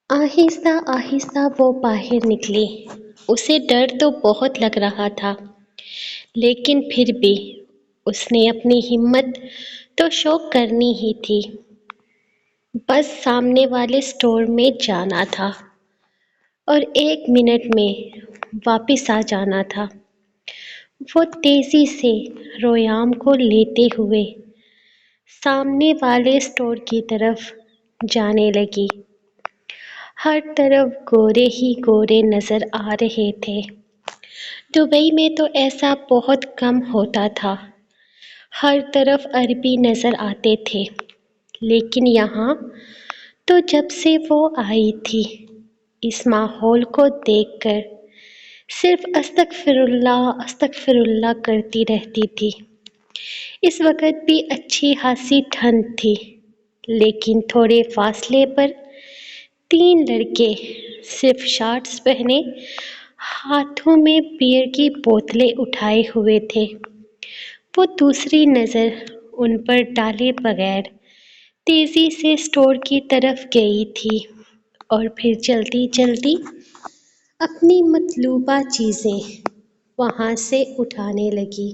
آہستہ آہستہ وہ باہر نکلی۔ اسے ڈر تو بہت لگ رہا تھا، لیکن پھر بھی اس نے اپنی ہمت تو شو کرنی ہی تھی۔ بس سامنے والے اسٹور میں جانا تھا اور 1 منٹ میں واپس آ جانا تھا۔ وہ تیزی سے رویام کو لیتے ہوئے سامنے والے اسٹور کی طرف جانے لگی۔ ہر طرف گورے ہی گورے نظر آ رہے تھے۔ دبئی میں تو ایسا بہت کم ہوتا تھا، ہر طرف عربی نظر آتے تھے، لیکن یہاں تو جب سے وہ آئی تھی اس ماحول کو دیکھ کر صرف استغفر اللہ کرتی رہتی تھی۔ اس وقت بھی اچھی خاصی ٹھنڈ تھی، لیکن تھوڑے فاصلے پر 3 لڑکے صرف شارٹس پہنے ہاتھوں میں بیئر کی بوتلیں اٹھائے ہوئے تھے۔ وہ دوسری نظر ان پر ڈالے بغیر تیزی سے اسٹور کی طرف گئی تھی اور پھر جلدی جلدی اپنی مطلوبہ چیزیں وہاں سے اٹھانے لگی۔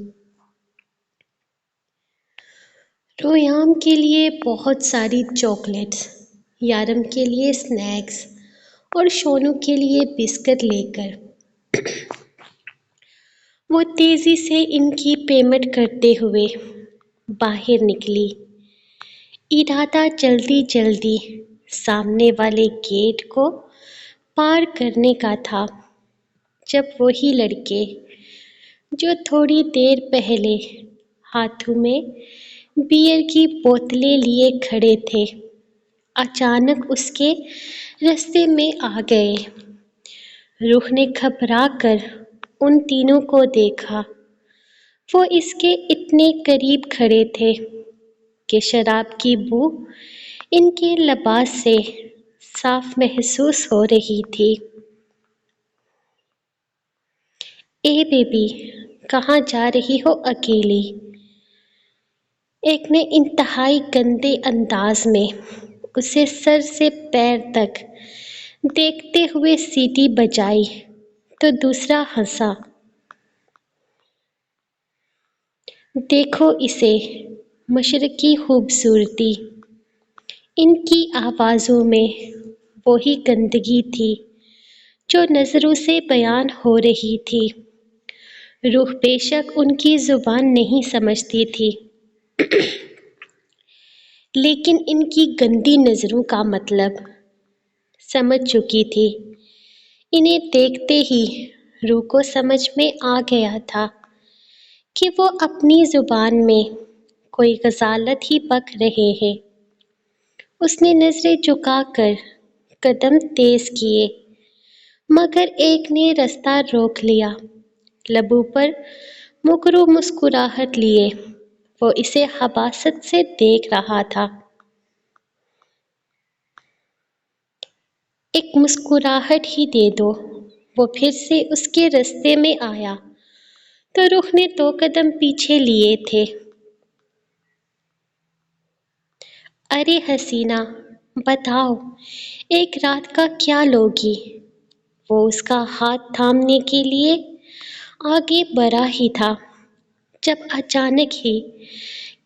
رویام کے لیے بہت ساری چاکلیٹس، یارم کے لیے اسنیکس اور شونو کے لیے بسکٹ لے کر وہ تیزی سے ان کی پیمنٹ کرتے ہوئے باہر نکلی۔ ارادہ جلدی جلدی سامنے والے گیٹ کو پار کرنے کا تھا، جب وہی لڑکے جو تھوڑی دیر پہلے ہاتھوں میں بیئر کی بوتلیں لیے کھڑے تھے اچانک اس کے راستے میں آ گئے۔ روح نے گھبرا کر ان تینوں کو دیکھا۔ وہ اس کے اتنے قریب کھڑے تھے کہ شراب کی بو ان کے لباس سے صاف محسوس ہو رہی تھی۔ اے بیبی، کہاں جا رہی ہو اکیلی؟ ایک نے انتہائی گندے انداز میں اسے سر سے پیر تک دیکھتے ہوئے سیٹی بجائی تو دوسرا ہنسا۔ دیکھو اسے، مشرقی خوبصورتی۔ ان کی آوازوں میں وہی گندگی تھی جو نظروں سے بیان ہو رہی تھی۔ روح بے شک ان کی زبان نہیں سمجھتی تھی، لیکن ان کی گندی نظروں کا مطلب سمجھ چکی تھی۔ انہیں دیکھتے ہی روح کو سمجھ میں آ گیا تھا کہ وہ اپنی زبان میں کوئی غزالت ہی بک رہے ہیں۔ اس نے نظریں جھکا کر قدم تیز کیے، مگر ایک نے راستہ روک لیا۔ لبوں پر مکروہ مسکراہٹ لیے وہ اسے حماست سے دیکھ رہا تھا۔ ایک مسکراہٹ ہی دے دو۔ وہ پھر سے اس کے راستے میں آیا تو روح نے 2 قدم پیچھے لیے تھے۔ ارے حسینہ، بتاؤ ایک رات کا کیا لوگی؟ وہ اس کا ہاتھ تھامنے کے لیے آگے بڑھا ہی تھا جب اچانک ہی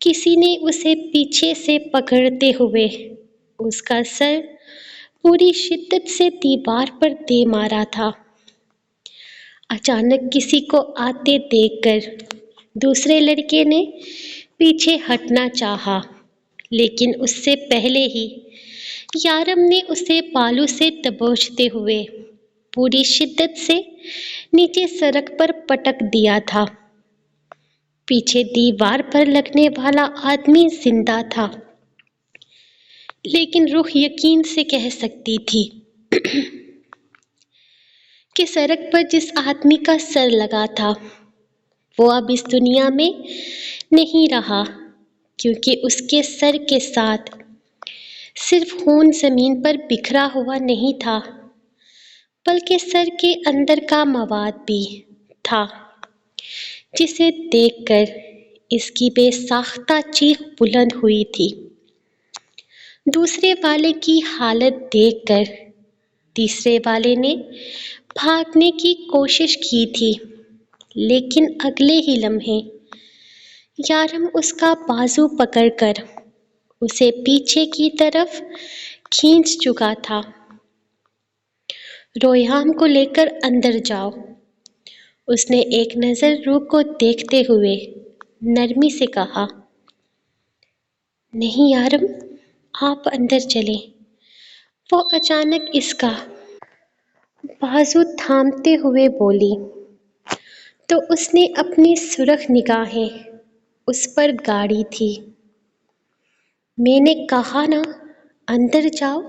کسی نے اسے پیچھے سے پکڑتے ہوئے اس کا سر پوری شدت سے دیوار پر دے مارا تھا۔ اچانک کسی کو آتے دیکھ کر دوسرے لڑکے نے پیچھے ہٹنا چاہا، لیکن اس سے پہلے ہی یارم نے اسے بالوں سے دبوچتے ہوئے پوری شدت سے نیچے سڑک پر پٹک دیا تھا۔ پیچھے دیوار پر لگنے والا آدمی زندہ تھا، لیکن روح یقین سے کہہ سکتی تھی کہ سڑک پر جس آدمی کا سر لگا تھا وہ اب اس دنیا میں نہیں رہا، کیونکہ اس کے سر کے ساتھ صرف خون زمین پر بکھرا ہوا نہیں تھا، بلکہ سر کے اندر کا مواد بھی تھا، جسے دیکھ کر اس کی بے ساختہ چیخ بلند ہوئی تھی۔ دوسرے والے کی حالت دیکھ کر تیسرے والے نے بھاگنے کی کوشش کی تھی، لیکن اگلے ہی لمحے یارم اس کا بازو پکڑ کر اسے پیچھے کی طرف کھینچ چکا تھا۔ رویام کو لے کر اندر جاؤ، اس نے ایک نظر روح کو دیکھتے ہوئے نرمی سے کہا۔ نہیں یارم، آپ اندر چلیں، وہ اچانک اس کا بازو تھامتے ہوئے بولی، تو اس نے اپنی سرخ نگاہیں اس پر گاڑی تھی۔ میں نے کہا نا اندر جاؤ۔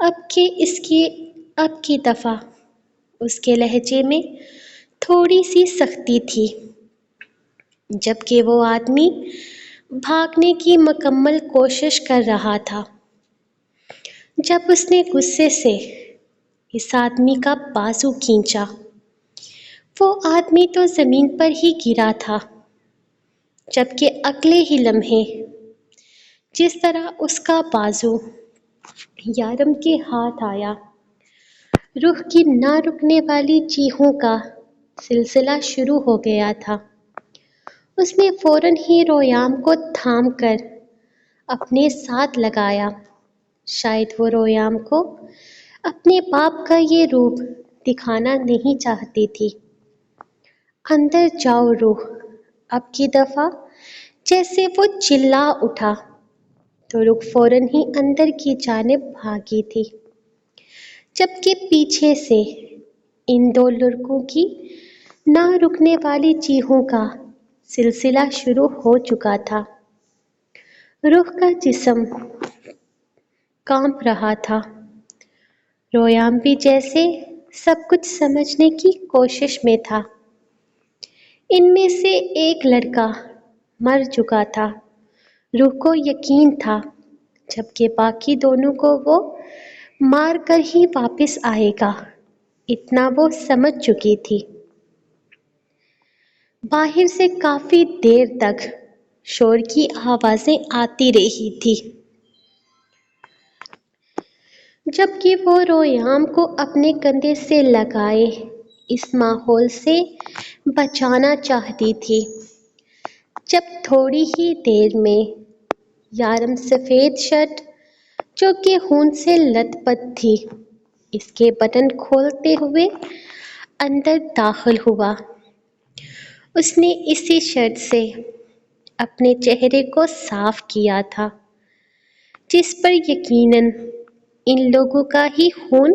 اب کی دفعہ اس کے لہجے میں تھوڑی سی سختی تھی، جبکہ وہ آدمی بھاگنے کی مکمل کوشش کر رہا تھا۔ جب اس نے غصے سے اس آدمی کا بازو کھینچا، وہ آدمی تو زمین پر ہی گرا تھا، جبکہ اگلے ہی لمحے جس طرح اس کا بازو یارم کے ہاتھ آیا، روح کی نہ رکنے والی چیخوں کا سلسلہ شروع ہو گیا تھا۔ اس نے فوراً ہی رویام کو تھام کر اپنے ساتھ لگایا۔ شاید وہ رویام کو اپنے باپ کا یہ روپ دکھانا نہیں چاہتی تھی۔ اندر جاؤ روح، اب کی دفعہ جیسے وہ چلا اٹھا تو روح فوراً ہی اندر کی جانب بھاگی تھی، جبکہ پیچھے سے ان دو لڑکوں کی نہ رکنے والی چیخوں کا سلسلہ شروع ہو چکا تھا۔ روح کا جسم کانپ رہا تھا۔ رویام بھی جیسے سب کچھ سمجھنے کی کوشش میں تھا۔ ان میں سے ایک لڑکا مر چکا تھا، روح کو یقین تھا، جبکہ باقی دونوں کو وہ مار کر ہی واپس آئے گا، اتنا وہ سمجھ چکی تھی۔ باہر سے کافی دیر تک شور کی آوازیں آتی رہی تھی، جبکہ وہ رویام کو اپنے کندھے سے لگائے اس ماحول سے بچانا چاہتی تھی۔ جب تھوڑی ہی دیر میں یارم سفید شرٹ جو کہ خون سے لت پت تھی، اس کے بٹن کھولتے ہوئے اندر داخل ہوا۔ اس نے اسی شرٹ سے اپنے چہرے کو صاف کیا تھا، جس پر یقیناً ان لوگوں کا ہی خون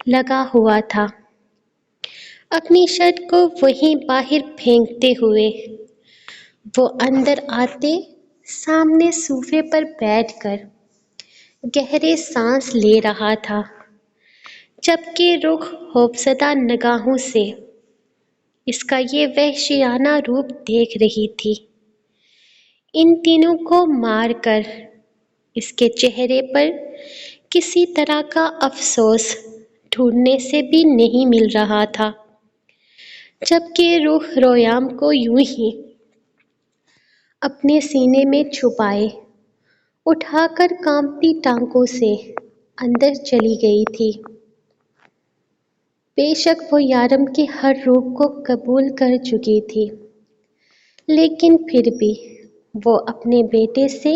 لگا ہوا تھا۔ اپنی شرٹ کو وہیں باہر پھینکتے ہوئے وہ اندر آتے سامنے صوفے پر بیٹھ کر گہرے سانس لے رہا تھا، جبکہ روح خوفزدہ نگاہوں سے اس کا یہ وحشیانہ روپ دیکھ رہی تھی۔ ان تینوں کو مار کر اس کے چہرے پر کسی طرح کا افسوس ڈھونڈنے سے بھی نہیں مل رہا تھا، جبکہ روح رویام کو یوں ہی اپنے سینے میں چھپائے اٹھا کر کانپتی ٹانگوں سے اندر چلی گئی تھی۔ بے شک وہ یارم کے ہر روپ کو قبول کر چکی تھی، لیکن پھر بھی وہ اپنے بیٹے سے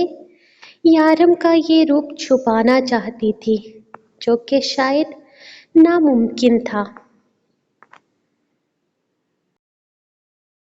یارم کا یہ روپ چھپانا چاہتی تھی، جو کہ شاید ناممکن تھا۔